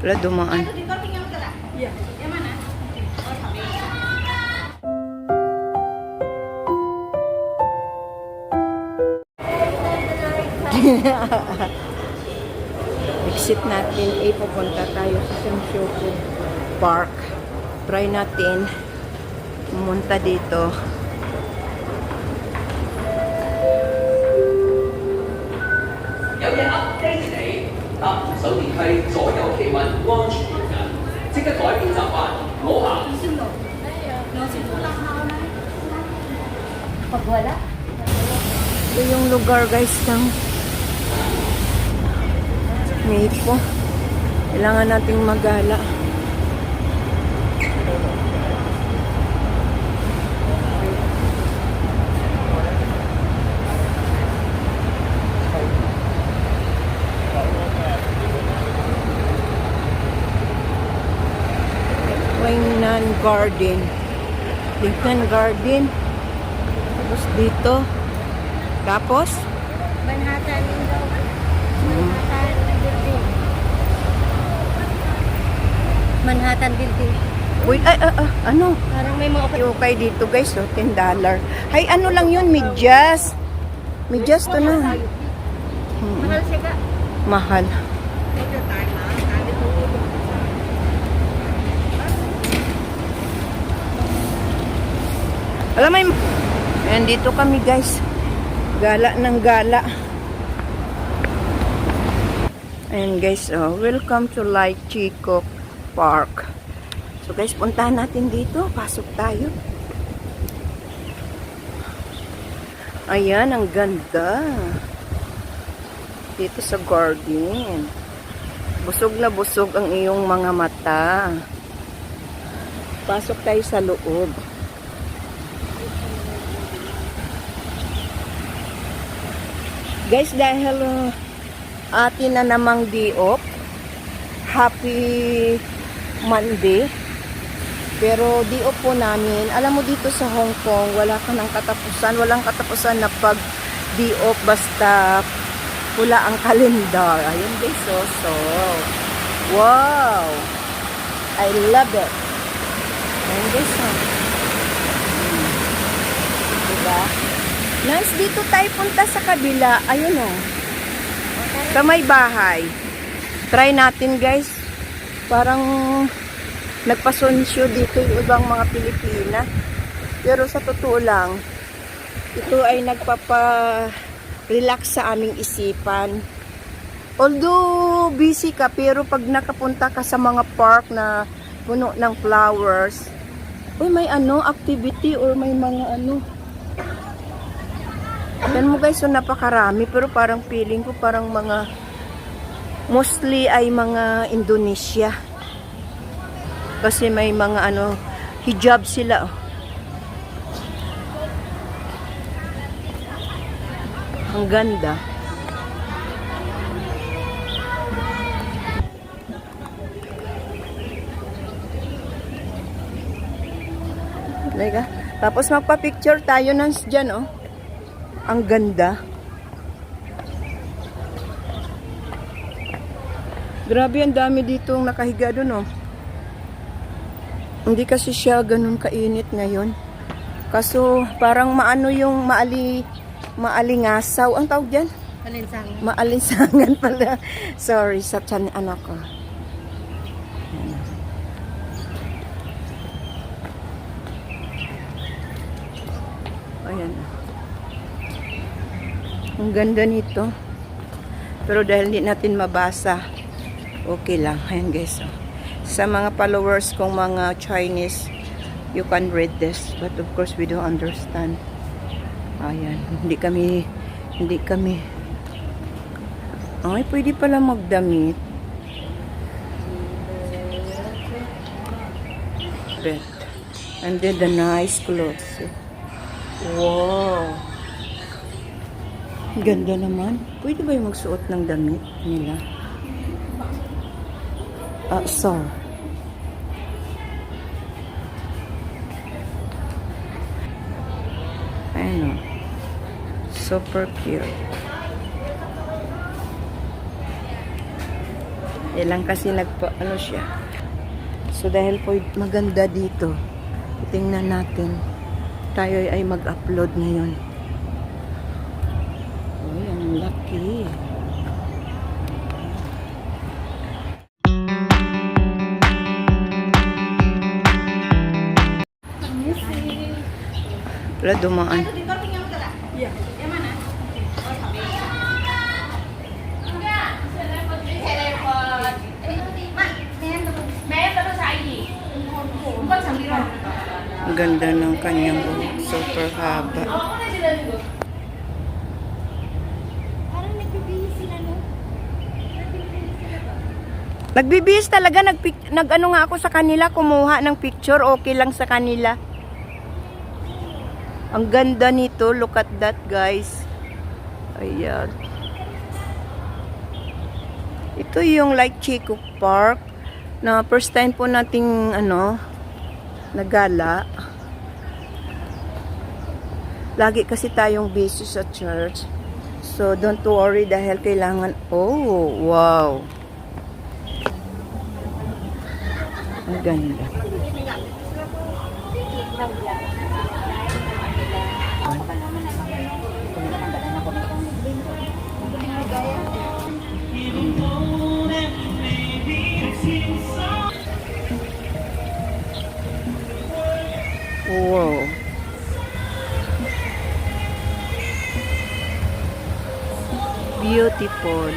Wala dumaan. Exit natin. Pupunta tayo sa Shinjuku Park. Try natin pumunta dito. 有嘢 update 你，搭唔手電梯左右企穩，安全要緊，即刻改變習慣，唔好行。Ito yung lugar guys ng Maypo. Kailangan nating magala. Wingnan Garden. Wingnan Garden. Tapos dito. Tapos? Manhattan daw. Manhattan Building. Manhattan Building. Wait, ano? Parang may mga Okay dito guys, oh, $10. Hay, ano lang yun, medyas. Medyas to na. mahal siya ka. Mahal. Alam mo, ayan, dito kami guys. Gala ng gala. Ayan guys, oh, welcome to Light Chico Park. So guys, puntahan natin dito. Pasok tayo. Ayan, ang ganda. Dito sa garden. Busog na busog ang iyong mga mata. Pasok tayo sa loob. Guys, dahil atin na namang di-off, happy Monday. Pero di-off po namin. Alam mo dito sa Hong Kong, wala ka ng katapusan. Walang katapusan na pag di-off basta pula ang kalendar. Ayun guys, so. Wow! I love it. Ayun guys, diba? Nice, dito tayo punta sa kabila. Ayun o. Sa may bahay. Try natin guys. Parang nagpasunsyo dito yung ibang mga Pilipina. Pero sa totoo lang, ito ay nagpapa-relax sa aming isipan. Although busy ka, pero pag nakapunta ka sa mga park na puno ng flowers, uy, may activity or may mga yan mo guys, so napakarami, pero parang feeling ko parang mga mostly ay mga Indonesia. Kasi may mga hijab sila. Ang ganda. Like, tapos magpa-picture tayo dyan, oh. Ang ganda. Grabe, ang dami dito nakahiga doon, oh. Hindi kasi siya ganun kainit ngayon. Kaso parang yung maalingasaw. Ang tawag dyan? Malinsangan. Maalinsangan pala. Sorry, sa tiyan anak ko. Ayan. Ang ganda nito. Pero dahil hindi natin mabasa, okay lang. Ayan guys. Oh. Sa mga followers kong mga Chinese, you can read this. But of course, we don't understand. Ayan. Hindi kami. Ay, pwede pala magdamit. And then the nice clothes. Wow. Ganda naman. Pwede ba yung magsuot ng damit nila? So. Ayan o. Super cute. Ilang kasi ano siya. So dahil po maganda dito, tingnan natin. Tayo ay mag-upload ngayon. Uy, ang laki. Wala dumaan. Ang ganda ng kanyang buhok. Super haba. Parang nagbibihis sila, no? Nagbibihis talaga. Nag-ano nga ako sa kanila. Kumuha ng picture. Okay lang sa kanila. Ang ganda nito. Look at that, guys. Ayan. Ito yung like Chico Park na first time po nating nagala. Lagi kasi tayong busy sa church. So don't worry dahil kailangan. Oh, wow. Ang ganda. Wow. Beautiful.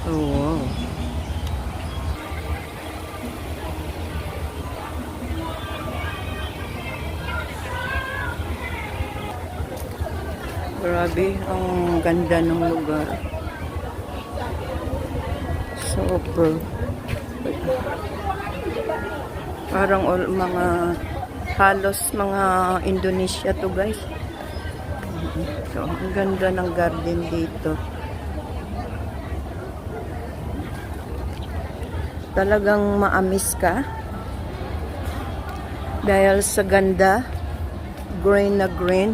Oh, wow. Grabe, ang ganda ng lugar. Super. Parang halos mga Indonesia to, guys. So, ang ganda ng garden dito. Talagang maamis ka dahil sa ganda, green na green.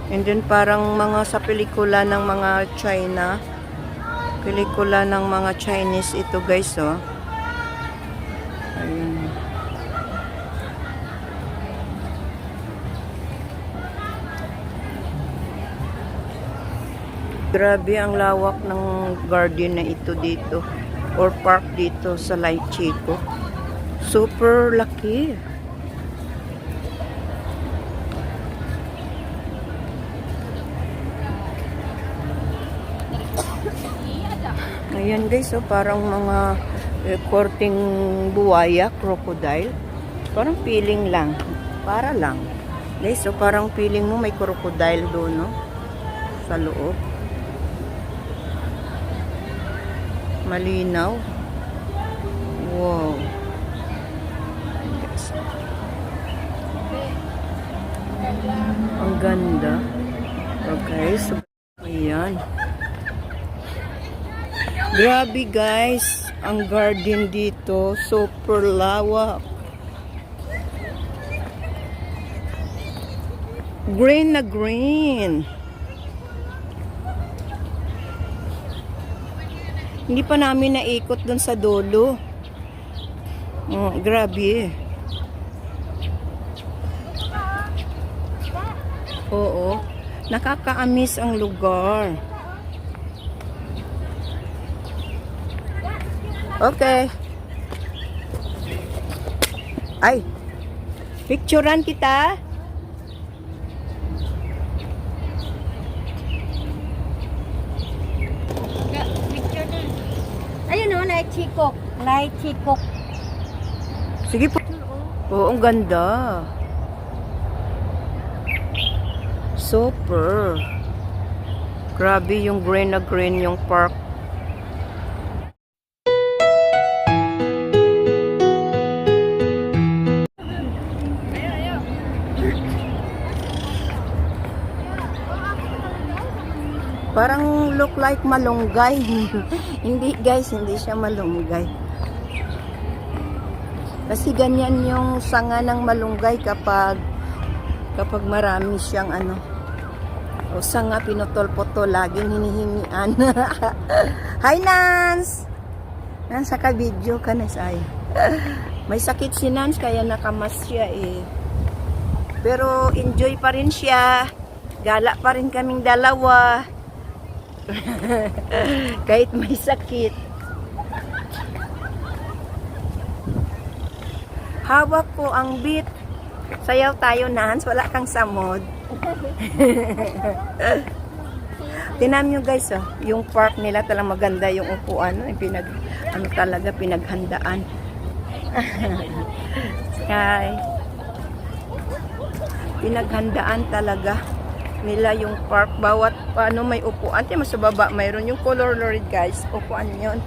And then parang mga sa pelikula ng mga China, pelikula ng mga Chinese ito, guys, oh. Ayun. Grabe ang lawak ng garden na ito dito or park dito sa Lake Chico. Super laki. Ayan, guys, oh, parang mga korting buwaya, crocodile. Parang feeling lang. Para lang. Guys, so parang feeling mo may crocodile doon, no? Sa loob. Malinaw. Wow. Yes. Ang ganda. Okay, so ayan. Grabe, guys, ang garden dito, super lawak. Green na green. Hindi pa namin naikot dun sa dulo. Oh, grabe. Oo. Nakakaamis ang lugar. Okay. Ay. Picturean kita. Picture na. Ayun, no, like Chico. Like Chico. Sige po. Oo, ang ganda. Super. Grabe yung green na green yung park. Parang look like malunggay. Hindi guys, hindi siya malunggay. Kasi ganyan yung sanga ng malunggay kapag marami siyang ano. O sanga pinutol-putol, laging hinihingian. Hi Nance! Nance, ka-video ka na say. May sakit si Nance kaya nakamas siya eh. Pero enjoy pa rin siya. Gala pa rin kaming dalawa. Kahit may sakit. Hawak ko ang beat. Sayaw tayo, Nance. Wala kang samod. Tinan nyo guys, oh, yung park nila talagang maganda yung upuan. Talaga pinaghandaan. Hi. Pinaghandaan talaga nila yung park. Bawat may upuan. Tiyan mo sa baba, mayroon yung color Lord guys. Upuan yun.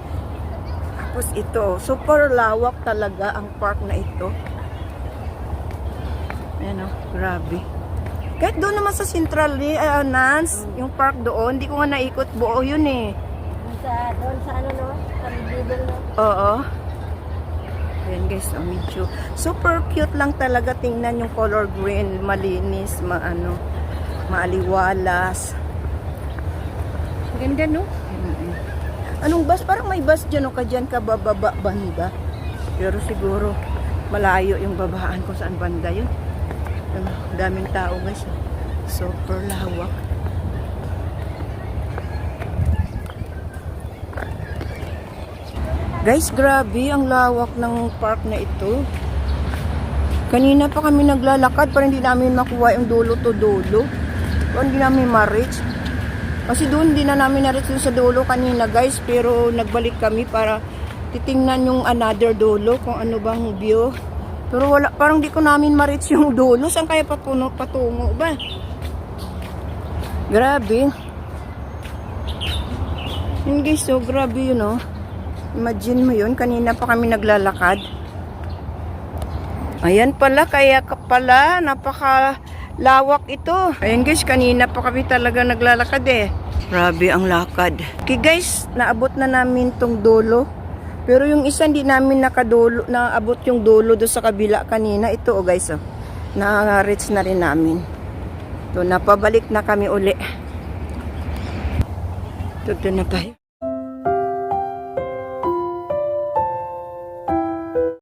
Tapos ito, super lawak talaga ang park na ito. Ayan o, grabe. Kahit doon naman sa Central Nance, yung park doon, hindi ko nga naikot buo yun eh. Doon sa ano no? Sa middle no? Oo. Ayan guys, medyo super cute lang talaga. Tingnan yung color green, malinis, maaliwalas. Ganda no? Anong bus? Parang may bus dyan o ka dyan ka bababa banda. Pero siguro malayo yung babaan kung saan banda yun. Daming tao guys. Super lawak. Guys, grabe ang lawak ng park na ito. Kanina pa kami naglalakad para hindi namin makuha yung dulo to dulo. Para hindi namin ma-reach. Kasi doon hindi na namin na-reach sa dulo kanina guys. Pero nagbalik kami para titingnan yung another dulo kung ano bang view. Pero wala, parang di ko namin ma-reach yung dulo. Saan kaya patungo ba? Grabe. Yun guys, so grabe yun oh. Imagine mo yun, kanina pa kami naglalakad. Ayan pala, kaya pala, napakalawak ito. Ayan guys, kanina pa kami talaga naglalakad eh. Grabe ang lakad. Okay guys, naabot na namin tong dulo. Pero yung isa hindi namin naabot yung dulo do sa kabila kanina. Ito oh guys oh. Na-reach na rin namin. Ito, napabalik na kami uli. Ito na tayo.